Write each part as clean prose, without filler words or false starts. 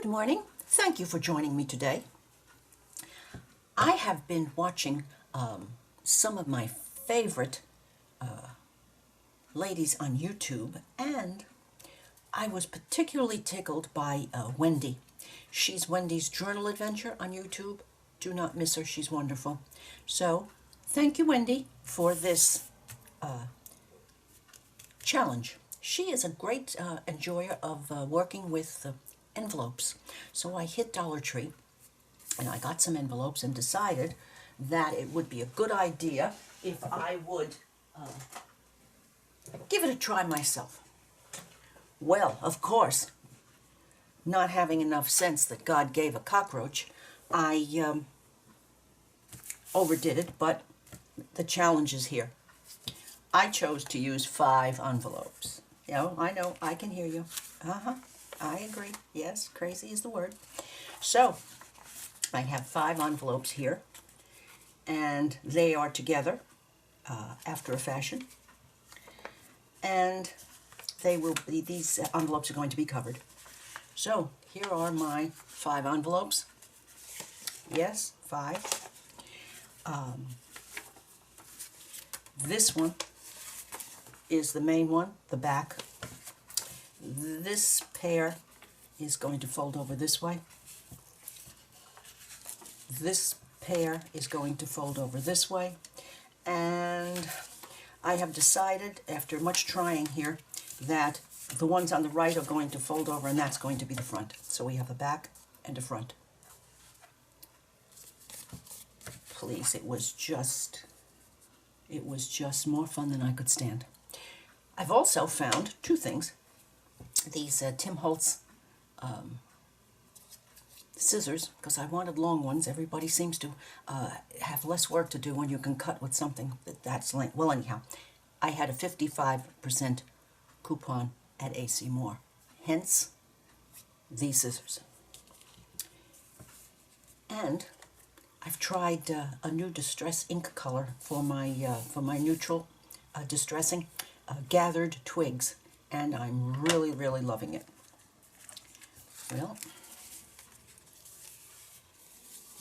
Good morning. Thank you for joining me today. I have been watching some of my favorite ladies on YouTube, and I was particularly tickled by Wendy. She's Wendy's Journal Adventure on YouTube. Do not miss her. She's wonderful. So, thank you, Wendy, for this challenge. She is a great enjoyer of working with envelopes. So I hit Dollar Tree and I got some envelopes and decided that it would be a good idea if I would give it a try myself. Well, of course, not having enough sense that God gave a cockroach, I overdid it, but the challenge is here. I chose to use 5 envelopes. I know, I can hear you. I agree. Yes, crazy is the word. So, I have 5 envelopes here, and they are together after a fashion. And these envelopes are going to be covered. So, here are my 5 envelopes. Yes, 5. This one is the main one, the back. This pair is going to fold over this way. This pair is going to fold over this way. And I have decided, after much trying here, that the ones on the right are going to fold over, and that's going to be the front. So we have a back and a front. Please, it was just more fun than I could stand. I've also found 2 things. These Tim Holtz scissors, because I wanted long ones. Everybody seems to have less work to do when you can cut with something that's length. Well, anyhow, I had a 55% coupon at AC Moore. Hence, these scissors. And I've tried a new distress ink color for my neutral distressing, Gathered Twigs, and I'm really, really loving it. Well,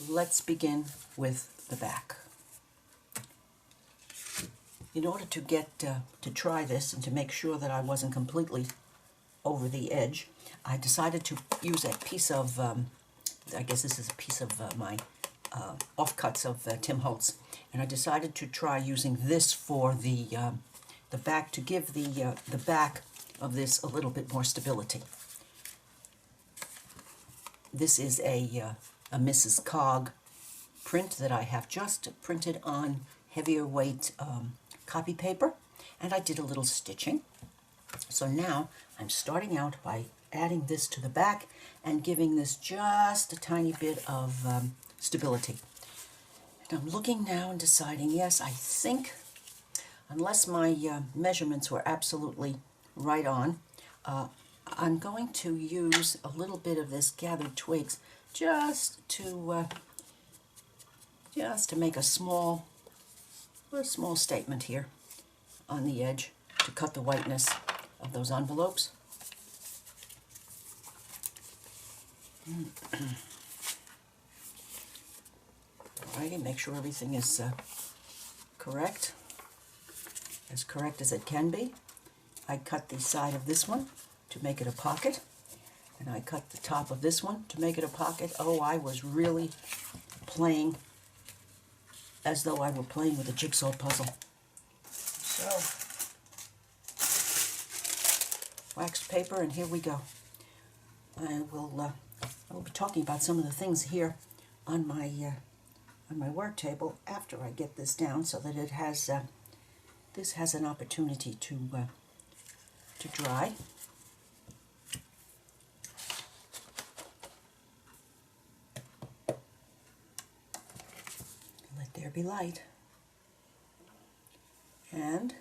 let's begin with the back. In order to get to try this and to make sure that I wasn't completely over the edge, I decided to use a piece of, I guess this is a piece of my offcuts of Tim Holtz, and I decided to try using this for the back, to give the back of this a little bit more stability. This is a Mrs. Cog print that I have just printed on heavier weight copy paper, and I did a little stitching. So now I'm starting out by adding this to the back and giving this just a tiny bit of stability. And I'm looking now and deciding, yes, I think, unless my measurements were absolutely right on, I'm going to use a little bit of this Gathered Twigs just to make a small statement here on the edge to cut the whiteness of those envelopes. Alrighty, make sure everything is correct, as correct as it can be. I cut the side of this one to make it a pocket, and I cut the top of this one to make it a pocket. Oh, I was really playing as though I were playing with a jigsaw puzzle. So, waxed paper, and here we go. I will be talking about some of the things here on my work table after I get this down, so that it has this has an opportunity to dry. Let there be light. And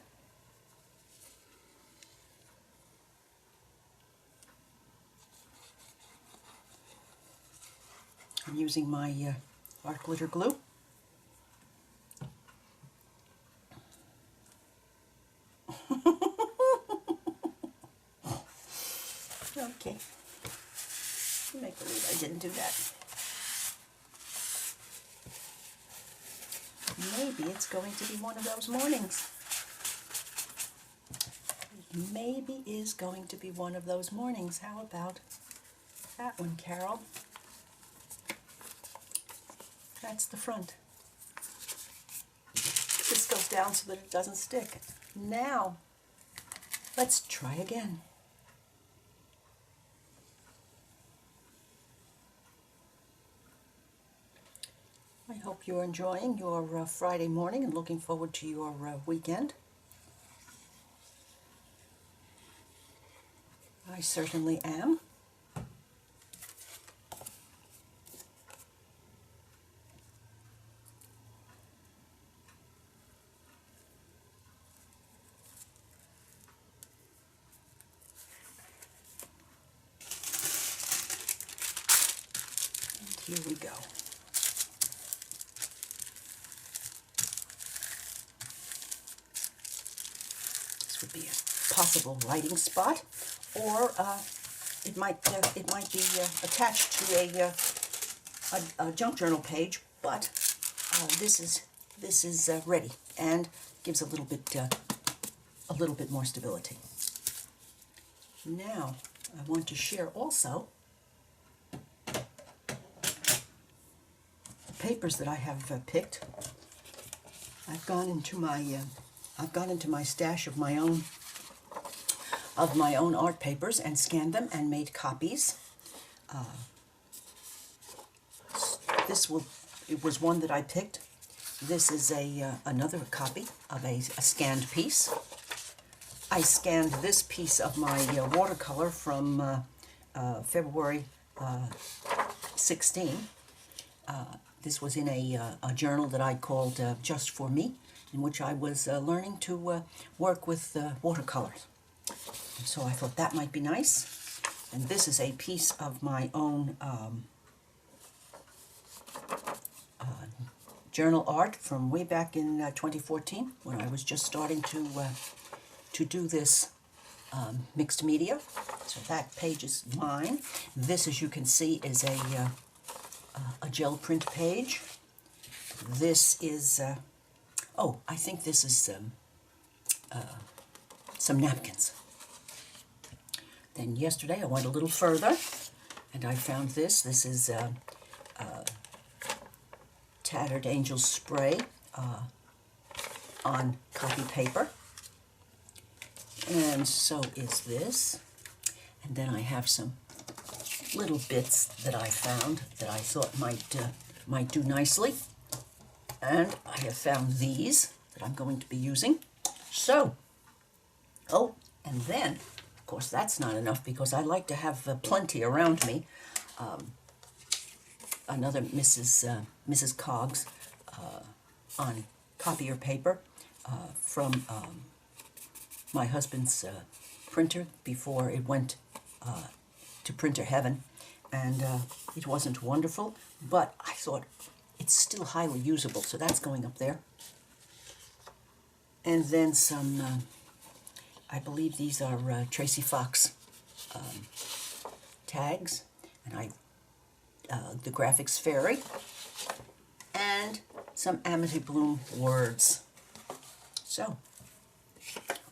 I'm using my art glitter glue. Okay. Make believe I didn't do that. Maybe it's going to be one of those mornings. Maybe is going to be one of those mornings. How about that one, Carol? That's the front. This goes down so that it doesn't stick. Now, let's try again. I hope you're enjoying your Friday morning and looking forward to your weekend. I certainly am. And here we go. This would be a possible writing spot, or it might be attached to a junk journal page. But this is ready and gives a little bit more stability. Now I want to share also the papers that I have picked. I've gone into my stash of my own art papers and scanned them and made copies. It was one that I picked. This is another copy of a scanned piece. I scanned this piece of my watercolor from February 16. This was in a journal that I called Just For Me, in which I was learning to work with watercolors. And so I thought that might be nice. And this is a piece of my own journal art from way back in 2014, when I was just starting to do this mixed media. So that page is mine. This, as you can see, is a gel print page. This is, I think this is some napkins. Then yesterday I went a little further and I found this. This is Tattered Angel spray on copy paper. And so is this. And then I have some little bits that I found that I thought might do nicely. And I have found these that I'm going to be using. So, and then, of course, that's not enough because I like to have plenty around me. Another Mrs. Coggs on copier paper from my husband's printer before it went to printer heaven, and it wasn't wonderful, but I thought it's still highly usable, so that's going up there. And then some, I believe these are Tracy Fox tags, and the Graphics Fairy, and some Amity Bloom words. So,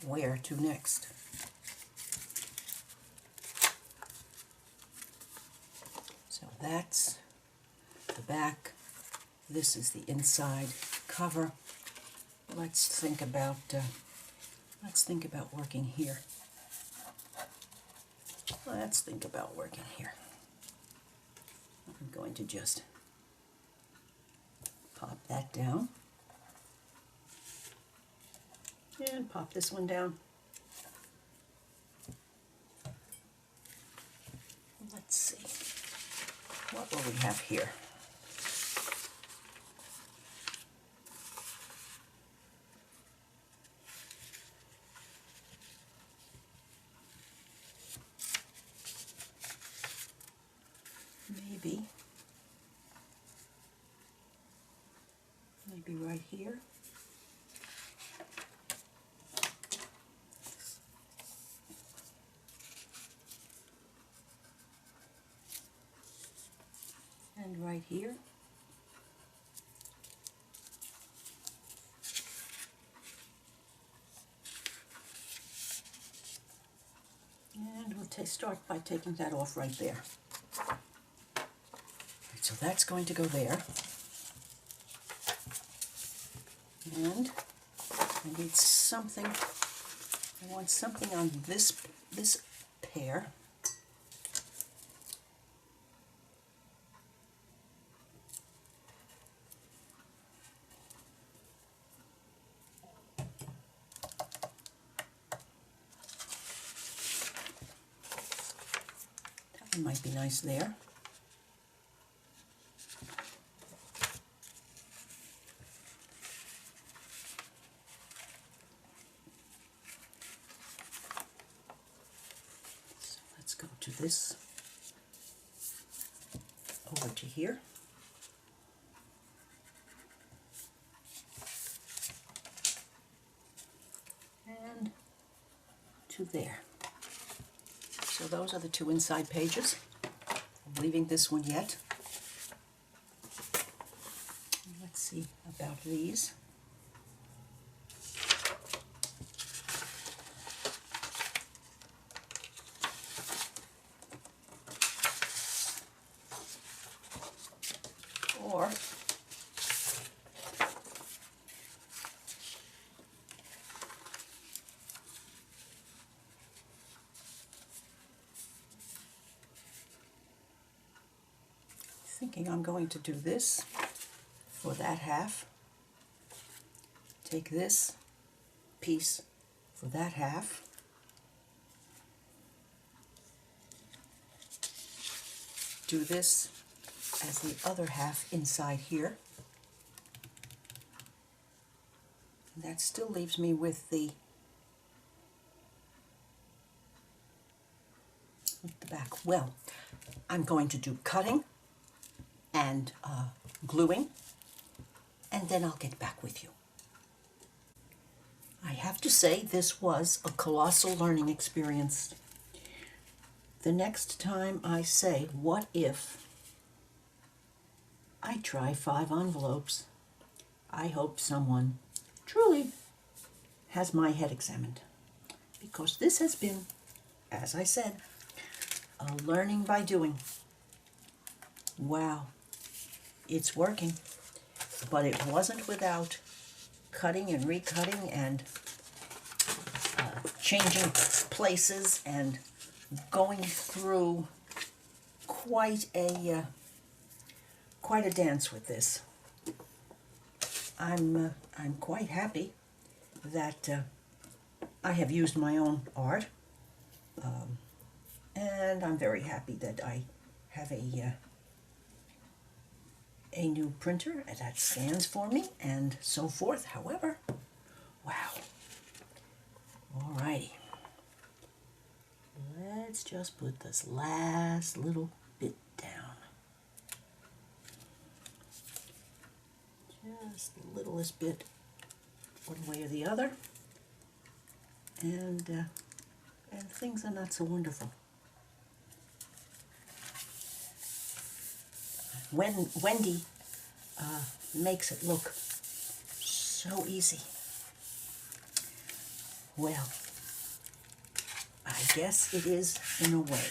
where to next? So that's the back. This is the inside cover. Let's think about working here. Let's think about working here. I'm going to just pop that down and pop this one down. Let's see, what will we have here? Maybe right here. and right here. And we'll start by taking that off right there. So that's going to go there. And I need something, I want something on this pair. That one might be nice there. Go to this, over to here, and to there. So those are the two inside pages. I'm leaving this one yet. Let's see about these. Or thinking I'm going to do this for that half. Take this piece for that half. Do this as the other half inside here. And that still leaves me with the back. Well, I'm going to do cutting and gluing, and then I'll get back with you. I have to say this was a colossal learning experience. The next time I say, what if I try 5 envelopes, I hope someone truly has my head examined, because this has been, as I said, a learning by doing. Wow, it's working, but it wasn't without cutting and recutting and changing places and going through quite a dance with this. I'm quite happy that I have used my own art, and I'm very happy that I have a new printer that scans for me and so forth. However, wow. Alrighty. Let's just put this last little bit down. Just the littlest bit one way or the other. And things are not so wonderful. When Wendy makes it look so easy. Well, I guess it is in a way,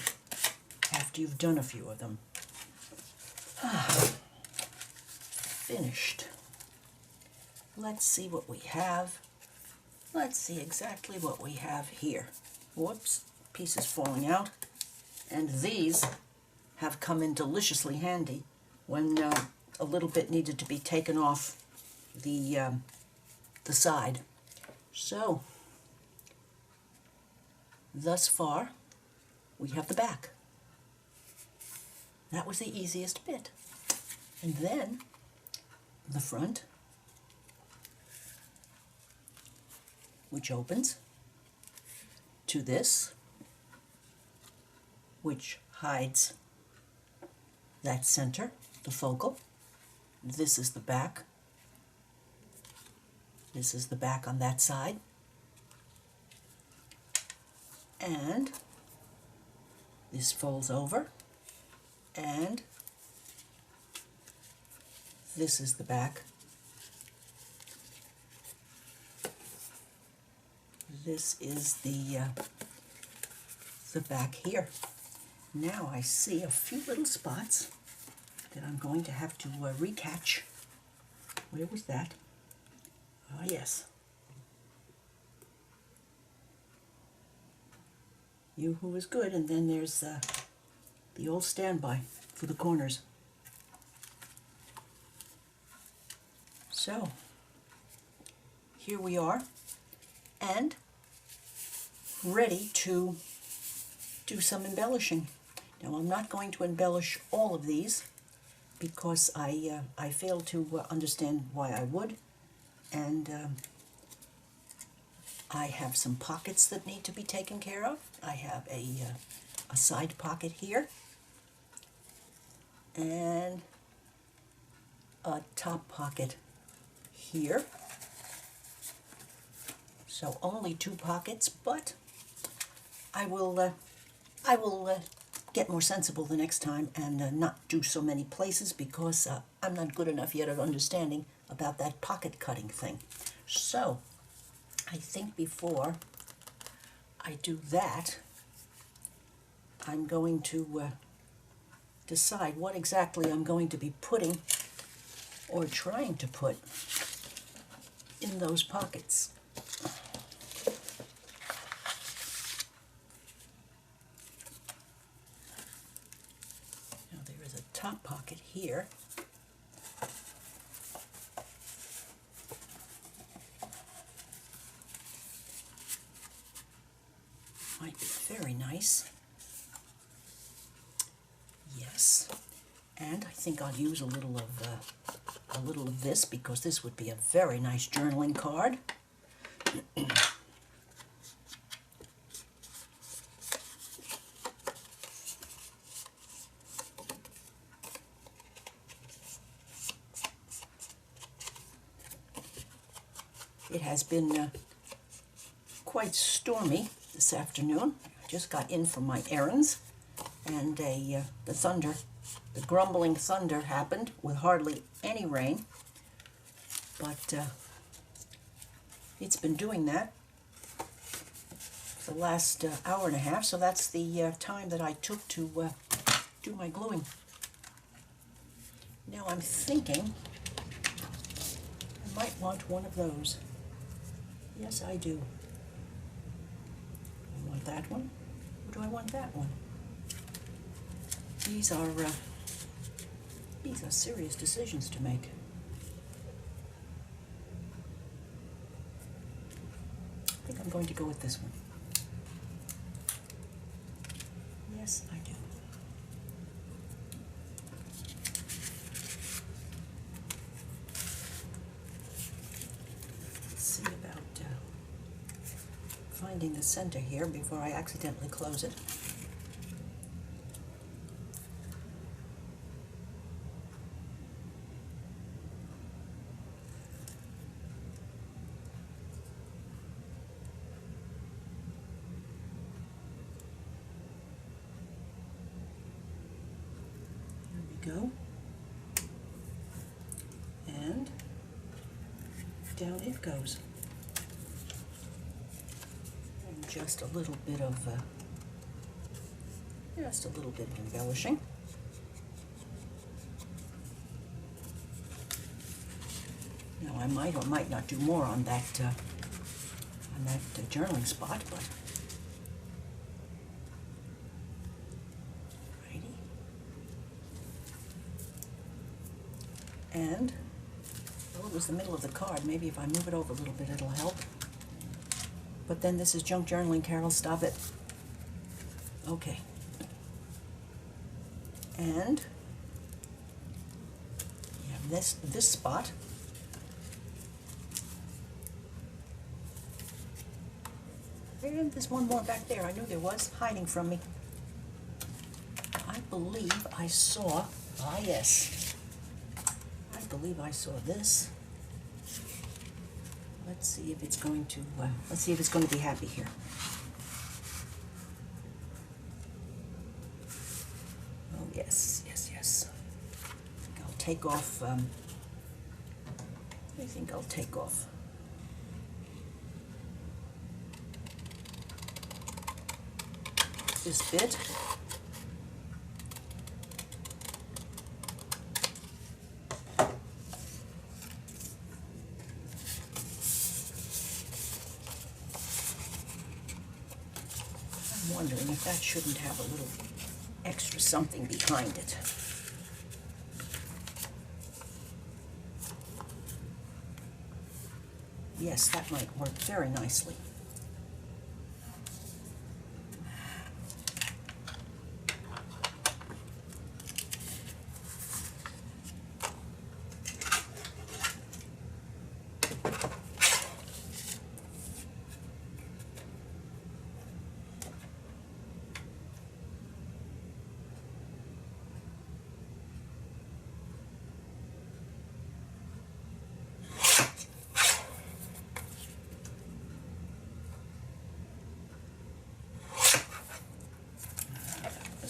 after you've done a few of them. Finished. Let's see what we have. Let's see exactly what we have here. Whoops, pieces falling out. And these have come in deliciously handy when a little bit needed to be taken off the side. So, thus far, we have the back. That was the easiest bit. And then, the front, which opens to this, which hides that center, the focal. This is the back. This is the back on that side. And this folds over, and this is the back. This is the back here. Now I see a few little spots that I'm going to have to recatch. Where was that? Ah, yes. Yoo-hoo is good, and then there's the old standby for the corners. So, here we are, and ready to do some embellishing. Now, I'm not going to embellish all of these because I failed to understand why I would, and I have some pockets that need to be taken care of. I have a side pocket here and a top pocket here. So only 2 pockets, but I will get more sensible the next time and not do so many places because I'm not good enough yet at understanding about that pocket cutting thing. So I think before I do that, I'm going to decide what exactly I'm going to be putting or trying to put in those pockets. Now there is a top pocket here. Might be very nice. Yes, and I think I'll use a little of this because this would be a very nice journaling card. It has been quite stormy this afternoon. I just got in from my errands, and the grumbling thunder happened with hardly any rain, but it's been doing that for the last hour and a half, so that's the time that I took to do my gluing. Now I'm thinking I might want one of those. Yes, I do. I want that one, or do I want that one? These are serious decisions to make. I think I'm going to go with this one. Yes, I do. Let's see about finding the center here before I accidentally close it. Go, and down it goes, and just a little bit of embellishing. Now I might or might not do more on that journaling spot, but and, well, it was the middle of the card. Maybe if I move it over a little bit, it'll help. But then this is junk journaling, Carol. Stop it. Okay. And you have this spot. And there's one more back there. I knew there was, hiding from me. I believe I saw, ah yes. I believe I saw this. Let's see if it's going to be happy here. Oh yes, yes, yes. I'll take off I think I'll take off this bit. I'm wondering if that shouldn't have a little extra something behind it. Yes, that might work very nicely.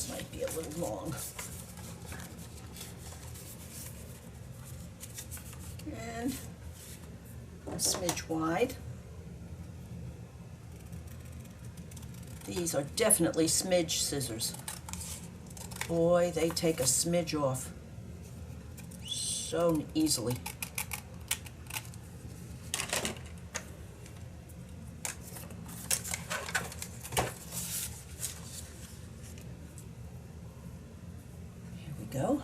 Might be a little long. And a smidge wide. These are definitely smidge scissors. Boy, they take a smidge off so easily. Go.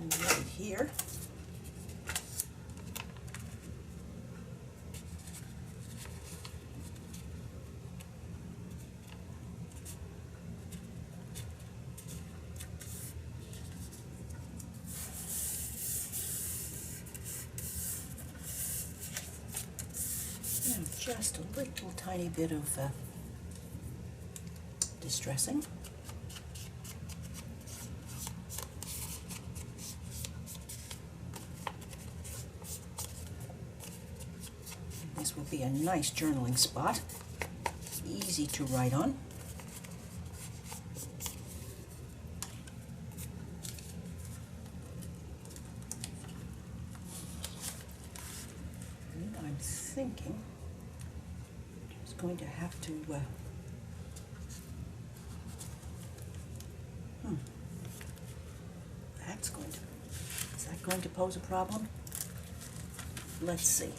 And right here. Just a little tiny bit of distressing. This will be a nice journaling spot, easy to write on. And I'm thinking going to have to is that going to pose a problem? Let's see.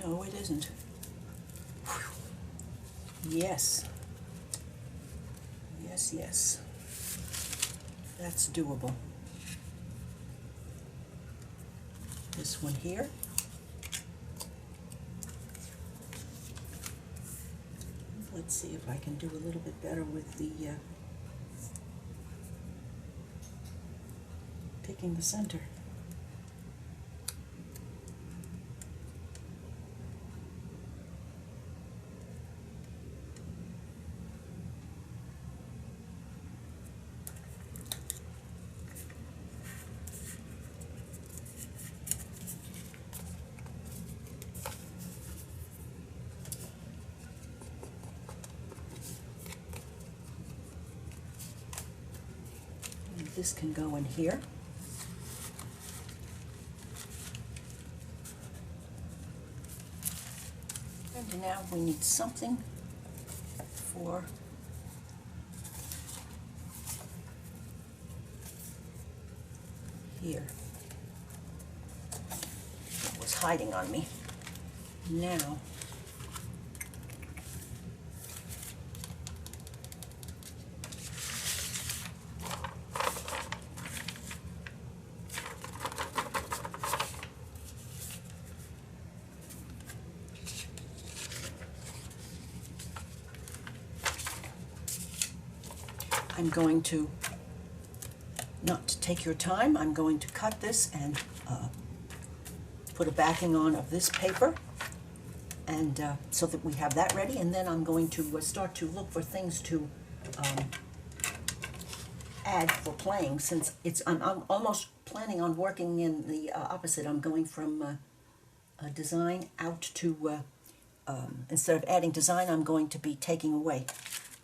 No, it isn't. Yes. Yes, yes. That's doable. This one here. Let's see if I can do a little bit better with the picking the center. This can go in here. And now we need something for here. It was hiding on me. Now I'm going to, not to take your time, I'm going to cut this and put a backing on of this paper, and so that we have that ready, and then I'm going to start to look for things to add for playing, since I'm almost planning on working in the opposite. I'm going from design out to, instead of adding design, I'm going to be taking away,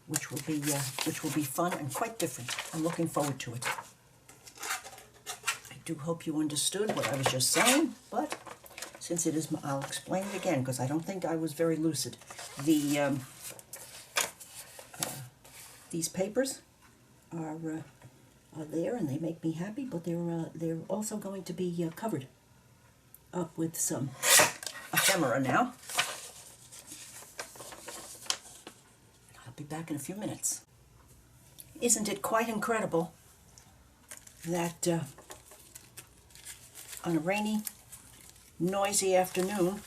which will be fun and quite different. I'm looking forward to it. I do hope you understood what I was just saying, but since it is, I'll explain it again because I don't think I was very lucid. These papers are there and they make me happy, but they're also going to be covered up with some ephemera now. I'll be back in a few minutes. Isn't it quite incredible that on a rainy, noisy afternoon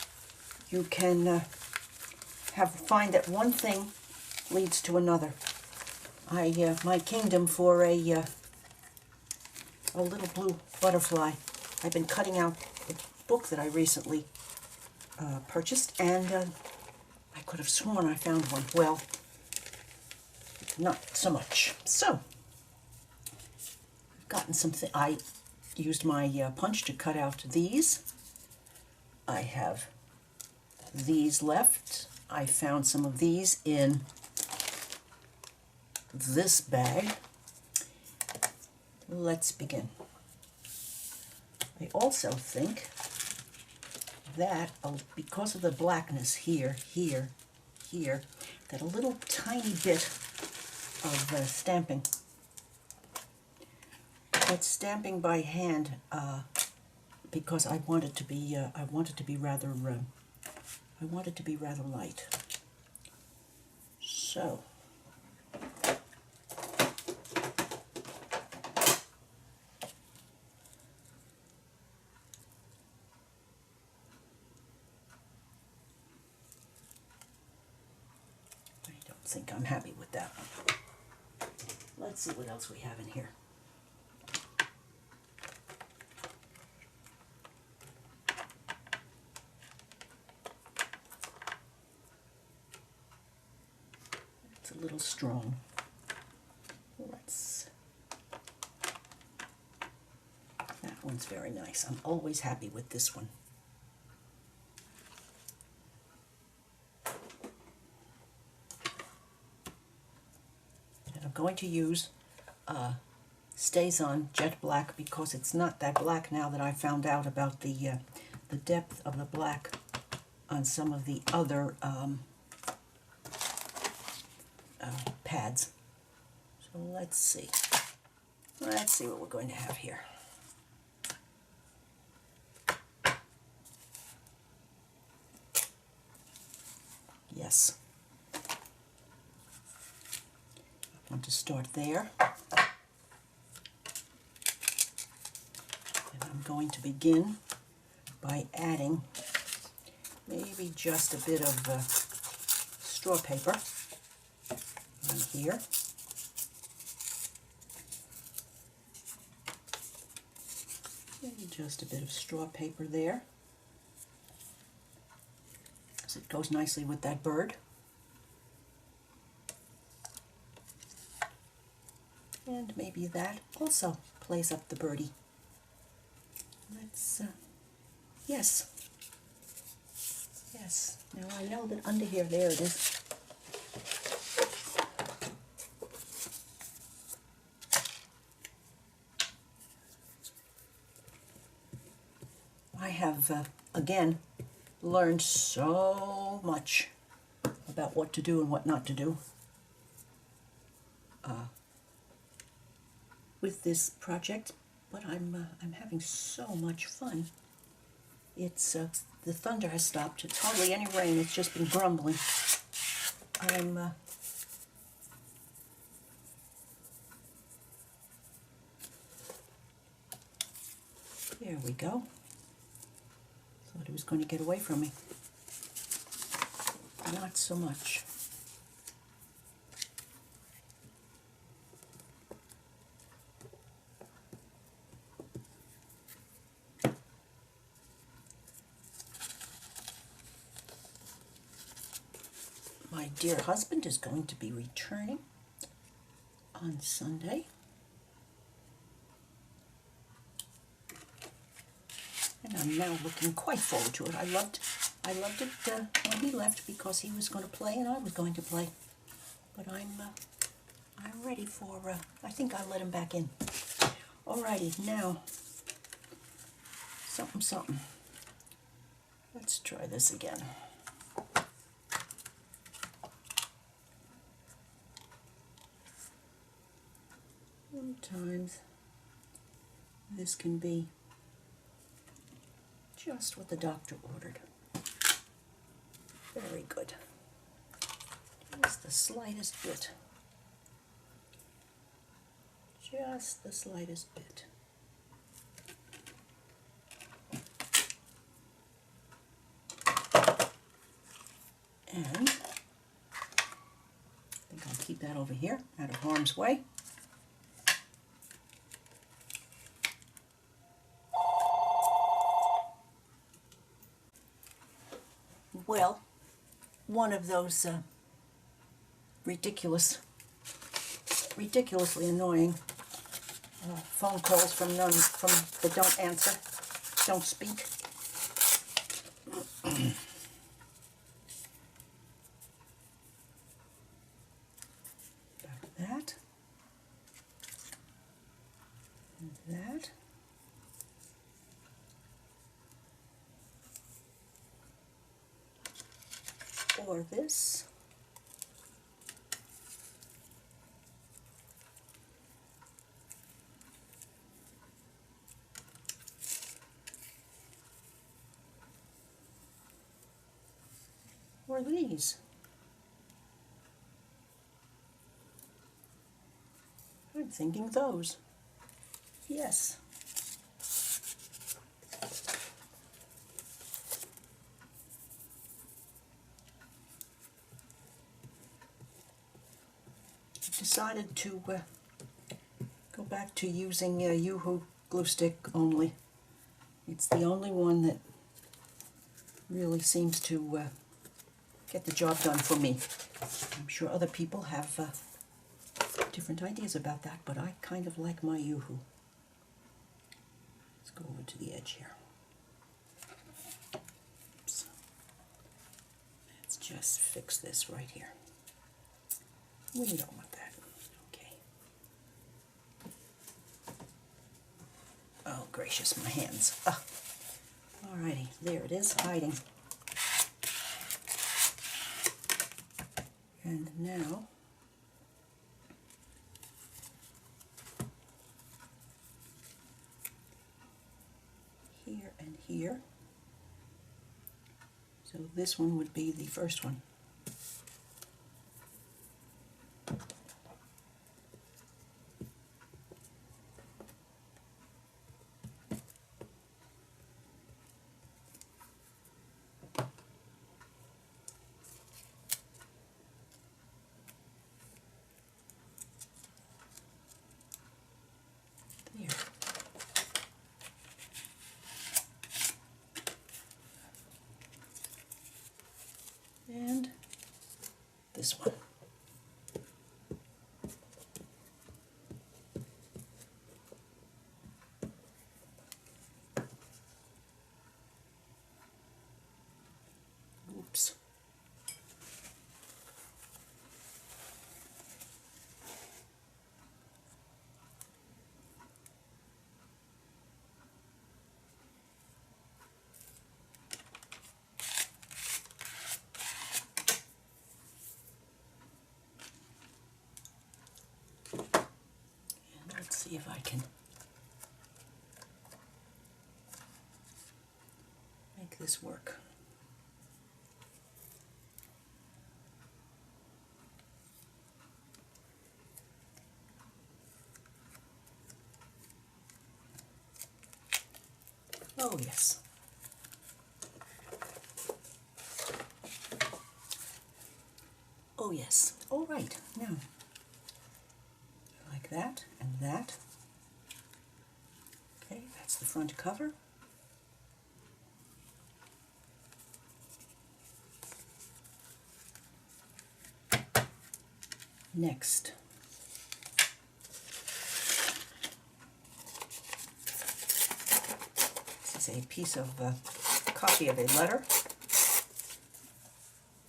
you can find that one thing leads to another. My kingdom for a little blue butterfly. I've been cutting out a book that I recently purchased, and I could have sworn I found one. Well, not so much. So, I've gotten something. I used my punch to cut out these. I have these left. I found some of these in this bag. Let's begin. I also think that because of the blackness here, that a little tiny bit of stamping. But stamping by hand because I want it to be rather light. So. I think I'm happy with that one. Let's see what else we have in here. It's a little strong. That one's very nice. I'm always happy with this one. Going to use Stays On Jet Black because it's not that black now that I found out about the depth of the black on some of the other pads. So let's see what we're going to have here. Yes. Want to start there, and I'm going to begin by adding maybe just a bit of straw paper on here. Maybe just a bit of straw paper there, because it goes nicely with that bird. And maybe that also plays up the birdie. Let's, yes. Now I know that under here, there it is. I have, again, learned so much about what to do and what not to do with this project, but I'm having so much fun. It's the thunder has stopped. It's hardly any rain. It's just been grumbling. There we go. Thought he was going to get away from me. Not so much. My dear husband is going to be returning on Sunday. And I'm now looking quite forward to it. I loved it when he left because he was going to play and I was going to play. But I'm ready for, I think I'll let him back in. Alrighty, now, something. Let's try this again. Sometimes this can be just what the doctor ordered. Very good. Just the slightest bit. Just the slightest bit. And I think I'll keep that over here, out of harm's way. Well, one of those ridiculously annoying phone calls from that don't answer, don't speak. That and that. Or this. Or these. I'm thinking those. Yes. Decided to go back to using Yoo-Hoo glue stick only. It's the only one that really seems to get the job done for me. I'm sure other people have different ideas about that, but I kind of like my Yoo-Hoo. Let's go over to the edge here. Oops. Let's just fix this right here. We don't want that. Okay. Oh, gracious, my hands. Ah. Alrighty, there it is, hiding. And now, here and here. So this one would be the first one. There. And this one. Oops. Let's see if I can make this work. Oh, yes. Oh, yes. All right. Now, like that and that. Okay, that's the front cover. Next, It's a piece of copy of a letter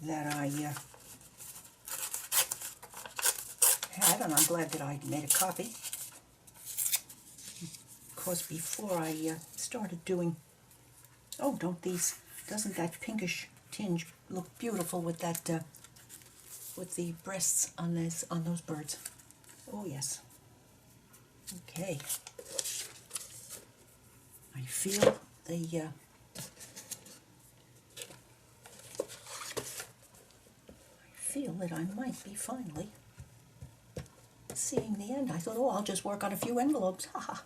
that I had, and I'm glad that I made a copy. Of course, before I started doing, oh, doesn't that pinkish tinge look beautiful with that, with the breasts on those birds? Oh yes. Okay. I feel the that I might be finally seeing the end. I thought, oh, I'll just work on a few envelopes. Haha.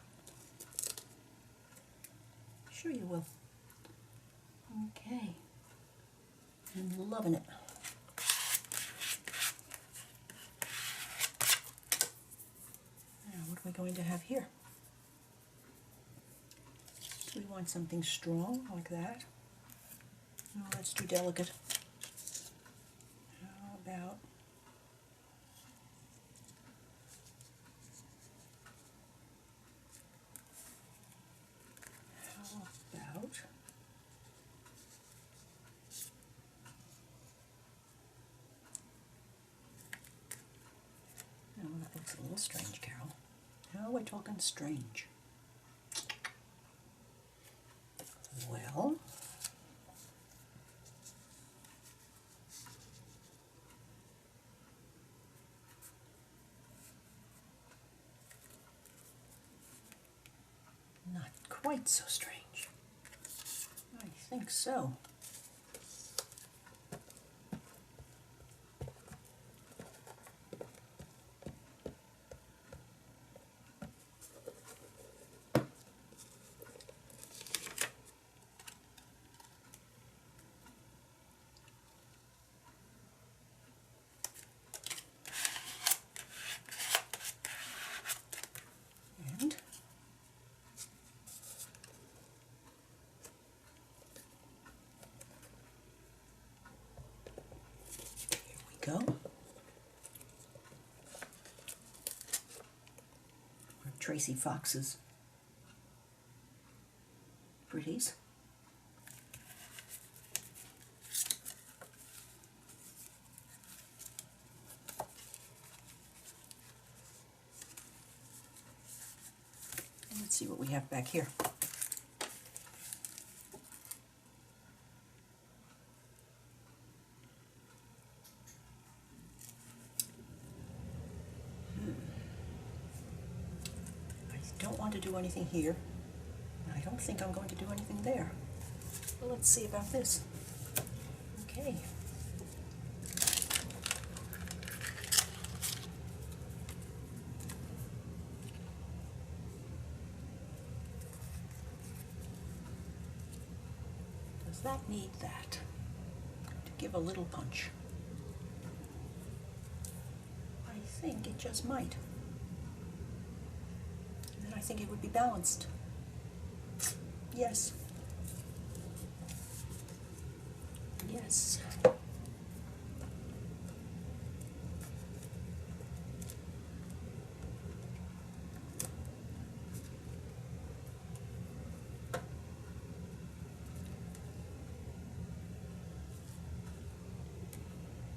Sure you will. Okay. I'm loving it. Now, what are we going to have here? Do we want something strong like that? No, that's too delicate. How about no, that looks a little strange, Carol. Now we're talking strange. Well, not quite so strange. I think so. And here we go. Tracy Fox's pretties. And let's see what we have back here. I don't want to do anything here. I don't think I'm going to do anything there. Well, let's see about this. Okay. Does that need that? To give a little punch. I think it just might. And then I think it would be balanced. Yes. Yes.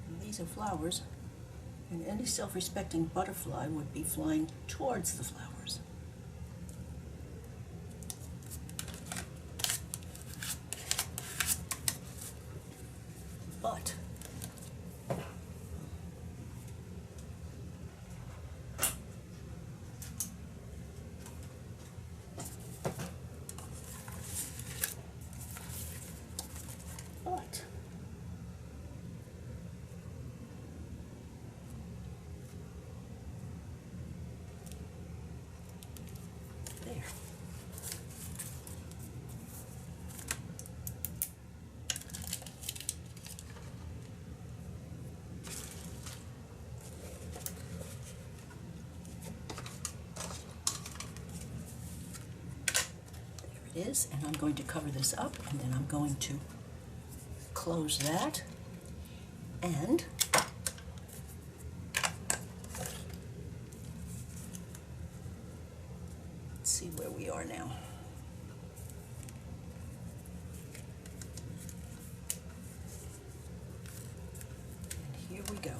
And these are flowers, and any self-respecting butterfly would be flying towards the flowers. But there. There it is, and I'm going to cover this up, and then I'm going to close that, and let's see where we are now. we go.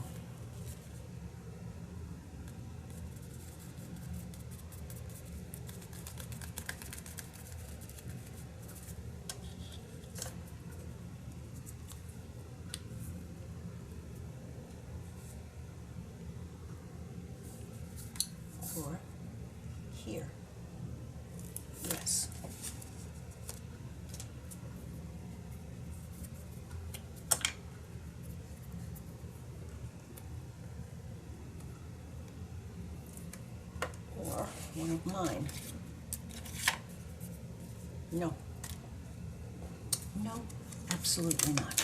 Or here. Yes. Or one of mine. No. No, absolutely not.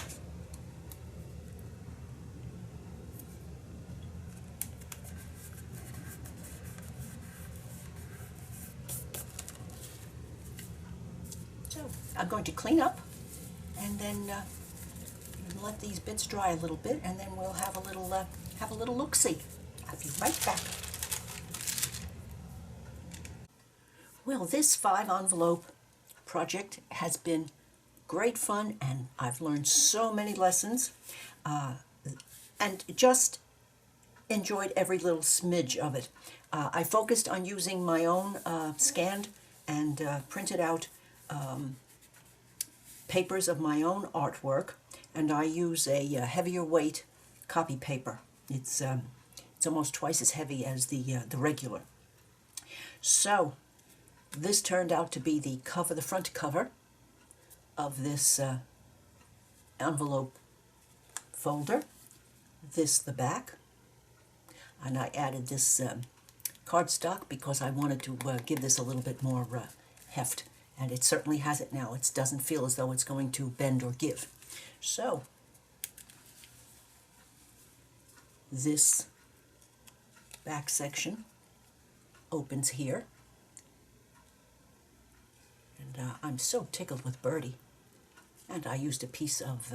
So I'm going to clean up and then let these bits dry a little bit, and then we'll have a little look-see. I'll be right back. Well, this 5-envelope project has been great fun, and I've learned so many lessons, and just enjoyed every little smidge of it. I focused on using my own scanned and printed out papers of my own artwork, and I use a heavier weight copy paper. It's almost twice as heavy as the regular. So this turned out to be the front cover of this envelope folder. This the back, and I added this cardstock because I wanted to give this a little bit more heft, and it certainly has it now. It doesn't feel as though it's going to bend or give. So this back section opens here, and I'm so tickled with Birdie, and I used a piece of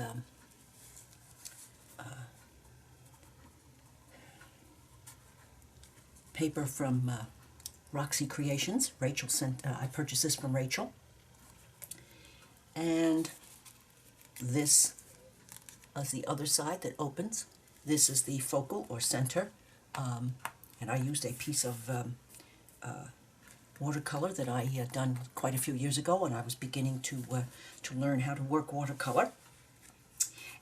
paper from Roxy Creations. Rachel sent, I purchased this from Rachel. And this is the other side that opens. This is the focal or center. And I used a piece of watercolor that I had done quite a few years ago when I was beginning to learn how to work watercolor.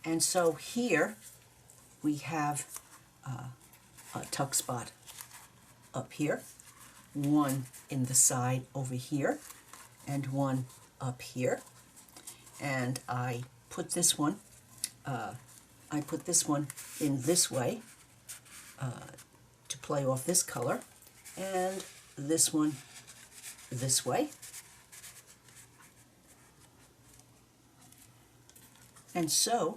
And so here we have a tuck spot up here, one in the side over here, and one up here. And I put this one in this way to play off this color, and this one this way. And so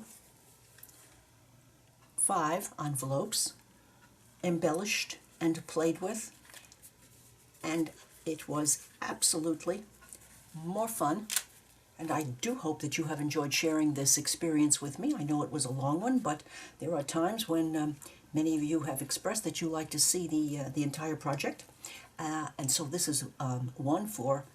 5 envelopes embellished and played with, and it was absolutely more fun, and I do hope that you have enjoyed sharing this experience with me. I know it was a long one, but there are times when many of you have expressed that you like to see the entire project, and so this is one for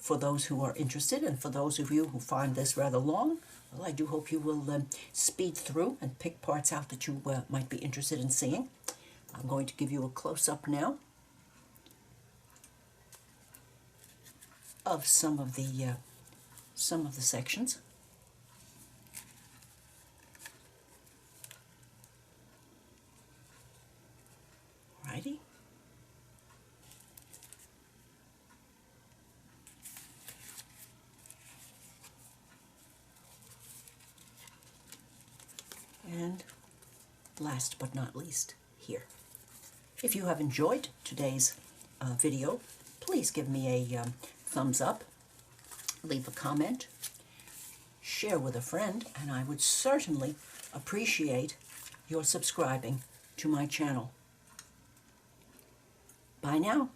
those who are interested, and for those of you who find this rather long, well, I do hope you will speed through and pick parts out that you might be interested in seeing. I'm going to give you a close-up now of some of the sections. Righty. And last but not least, here. If you have enjoyed today's video, please give me a thumbs up, leave a comment, share with a friend, and I would certainly appreciate your subscribing to my channel. Bye now.